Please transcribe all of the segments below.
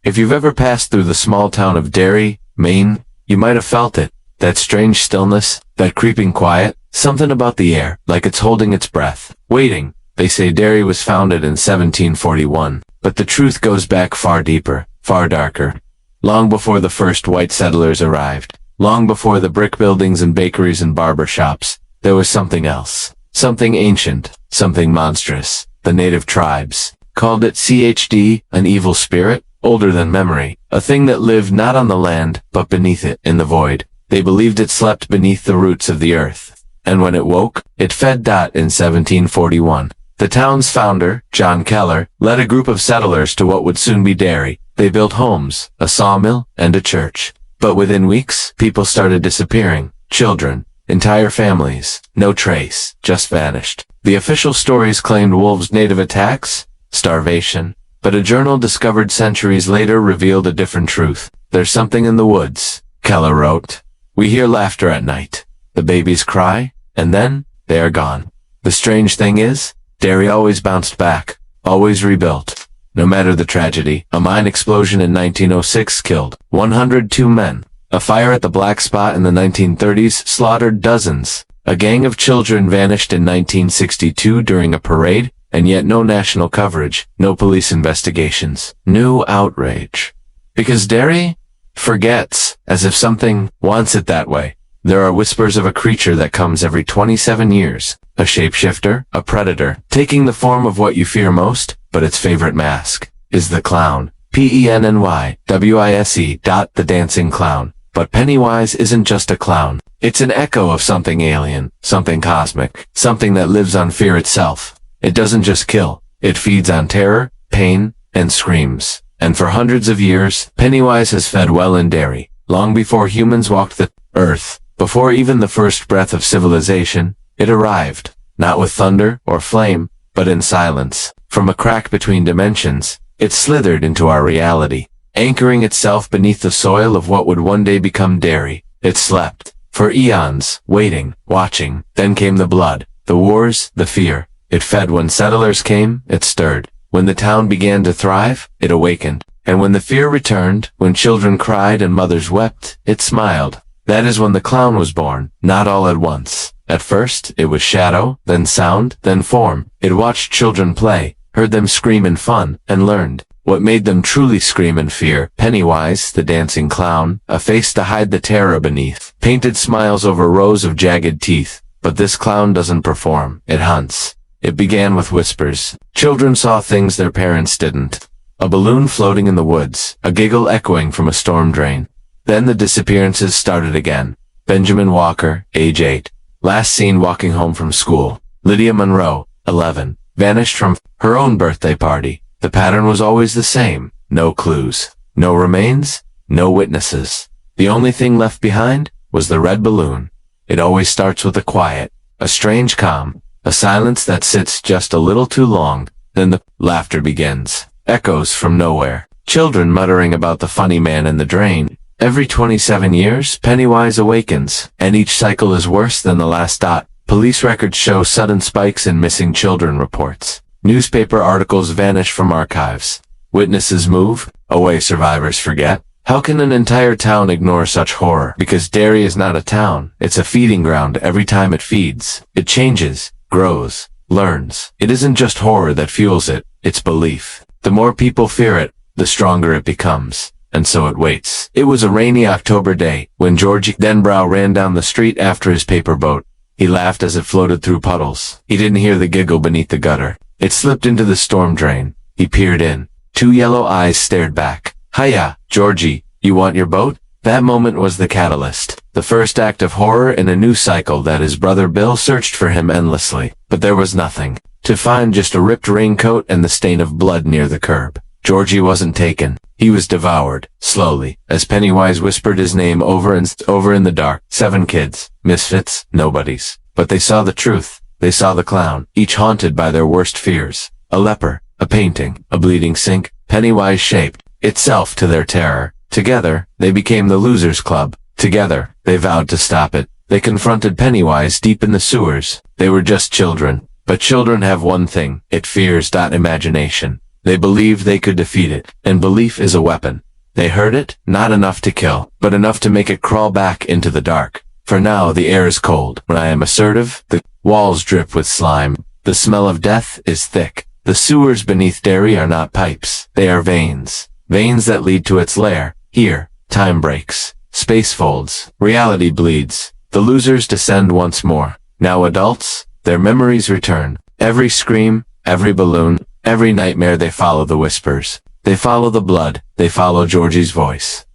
If you've ever passed through the small town of Derry, Maine, you might have felt it. That strange stillness, that creeping quiet, something about the air, like it's holding its breath, waiting. They say Derry was founded in 1741, but the truth goes back far deeper, far darker. Long before the first white settlers arrived, long before the brick buildings and bakeries and barber shops, there was something else. Something ancient, something monstrous. The native tribes called it Chüd, an evil spirit, older than memory, a thing that lived not on the land, but beneath it, in the void. They believed it slept beneath the roots of the earth, and when it woke, it fed. In 1741, the town's founder, John Keller, led a group of settlers to what would soon be Derry. They built homes, a sawmill, and a church. But within weeks, people started disappearing. Children, entire families, no trace, just vanished. The official stories claimed wolves' native attacks, starvation, but a journal discovered centuries later revealed a different truth. There's something in the woods, Keller wrote. We hear laughter at night. The babies cry, and then, they are gone. The strange thing is, Derry always bounced back, always rebuilt. No matter the tragedy, a mine explosion in 1906 killed 102 men. A fire at the Black Spot in the 1930s slaughtered dozens. A gang of children vanished in 1962 during a parade, and yet no national coverage, no police investigations, no outrage. Because Derry forgets, as if something wants it that way. There are whispers of a creature that comes every 27 years, a shapeshifter, a predator, taking the form of what you fear most, but its favorite mask is the clown. Pennywise, the Dancing Clown. But Pennywise isn't just a clown. It's an echo of something alien, something cosmic, something that lives on fear itself. It doesn't just kill, it feeds on terror, pain, and screams. And for hundreds of years, Pennywise has fed well in Derry, long before humans walked the earth, before even the first breath of civilization. It arrived, not with thunder or flame, but in silence. From a crack between dimensions, it slithered into our reality, anchoring itself beneath the soil of what would one day become Derry. It slept, for eons, waiting, watching. Then came the blood, the wars, the fear. It fed when settlers came, it stirred. When the town began to thrive, it awakened. And when the fear returned, when children cried and mothers wept, it smiled. That is when the clown was born, not all at once. At first, it was shadow, then sound, then form. It watched children play, heard them scream in fun, and learned what made them truly scream in fear. Pennywise, the dancing clown, a face to hide the terror beneath, painted smiles over rows of jagged teeth. But this clown doesn't perform, it hunts. It began with whispers. Children saw things their parents didn't. A balloon floating in the woods, a giggle echoing from a storm drain. Then the disappearances started again. Benjamin Walker, age 8, last seen walking home from school. Lydia Monroe, 11, vanished from her own birthday party. The pattern was always the same. No clues, no remains, no witnesses. The only thing left behind was the red balloon. It always starts with a quiet, a strange calm, a silence that sits just a little too long. Then the laughter begins. Echoes from nowhere. Children muttering about the funny man in the drain. Every 27 years, Pennywise awakens, and each cycle is worse than the last. Police records show sudden spikes in missing children reports. Newspaper articles vanish from archives. Witnesses move, away survivors forget. How can an entire town ignore such horror? Because Derry is not a town, it's a feeding ground. Every time it feeds, it changes, grows, learns. It isn't just horror that fuels it, it's belief. The more people fear it, the stronger it becomes. And so it waits. It was a rainy October day, when Georgie Denbrow ran down the street after his paper boat. He laughed as it floated through puddles. He didn't hear the giggle beneath the gutter. It slipped into the storm drain. He peered in. Two yellow eyes stared back. Hiya, Georgie, you want your boat? That moment was the catalyst. The first act of horror in a new cycle that his brother Bill searched for him endlessly. But there was nothing to find, just a ripped raincoat and the stain of blood near the curb. Georgie wasn't taken. He was devoured, slowly, as Pennywise whispered his name over and over in the dark. 7 kids, misfits, nobodies. But they saw the truth. They saw the clown, each haunted by their worst fears. A leper, a painting, a bleeding sink. Pennywise shaped itself to their terror. Together, they became the Losers Club. Together, they vowed to stop it. They confronted Pennywise deep in the sewers. They were just children. But children have one thing, it fears. Imagination. They believed they could defeat it, and belief is a weapon. They heard it, not enough to kill, but enough to make it crawl back into the dark. For now the air is cold. When I am assertive, the walls drip with slime. The smell of death is thick. The sewers beneath Derry are not pipes. They are veins. Veins that lead to its lair. Here, time breaks. Space folds. Reality bleeds. The losers descend once more. Now adults, their memories return. Every scream, every balloon, every nightmare, they follow the whispers. They follow the blood. They follow Georgie's voice.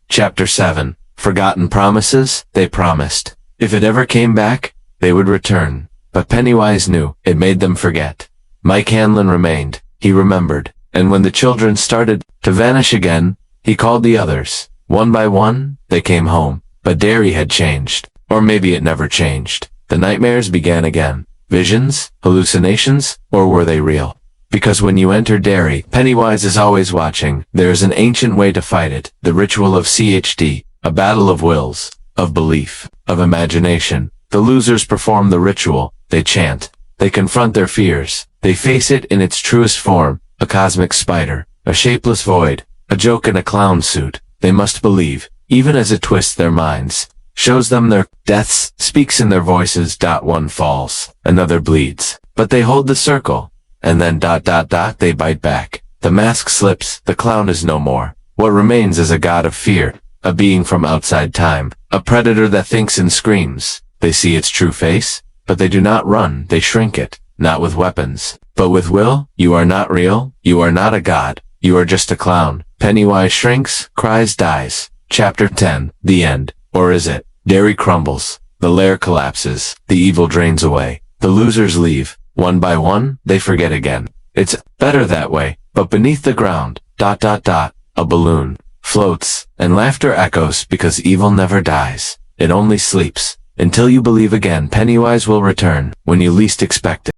Chapter 7. Forgotten promises. They promised. If it ever came back, they would return. But Pennywise knew. It made them forget. Mike Hanlon remained. He remembered. And when the children started to vanish again, he called the others. One by one, they came home. But Derry had changed. Or maybe it never changed. The nightmares began again. Visions? Hallucinations? Or were they real? Because when you enter Derry, Pennywise is always watching. There is an ancient way to fight it. The ritual of Chüd. A battle of wills. Of belief. Of imagination. The losers perform the ritual. They chant. They confront their fears. They face it in its truest form. A cosmic spider. A shapeless void. A joke in a clown suit. They must believe, even as it twists their minds. Shows them their deaths, speaks in their voices. One falls. Another bleeds. But they hold the circle. And then they bite back. The mask slips. The clown is no more. What remains is a god of fear. A being from outside time. A predator that thinks and screams. They see its true face, but they do not run. They shrink it. Not with weapons, but with will. You are not real. You are not a god. You are just a clown. Pennywise shrinks, cries, dies. Chapter 10. The end. Or is it? Derry crumbles. The lair collapses. The evil drains away. The losers leave. One by one, they forget again. It's better that way. But beneath the ground, a balloon floats, and laughter echoes because evil never dies. It only sleeps. Until you believe again, Pennywise will return when you least expect it.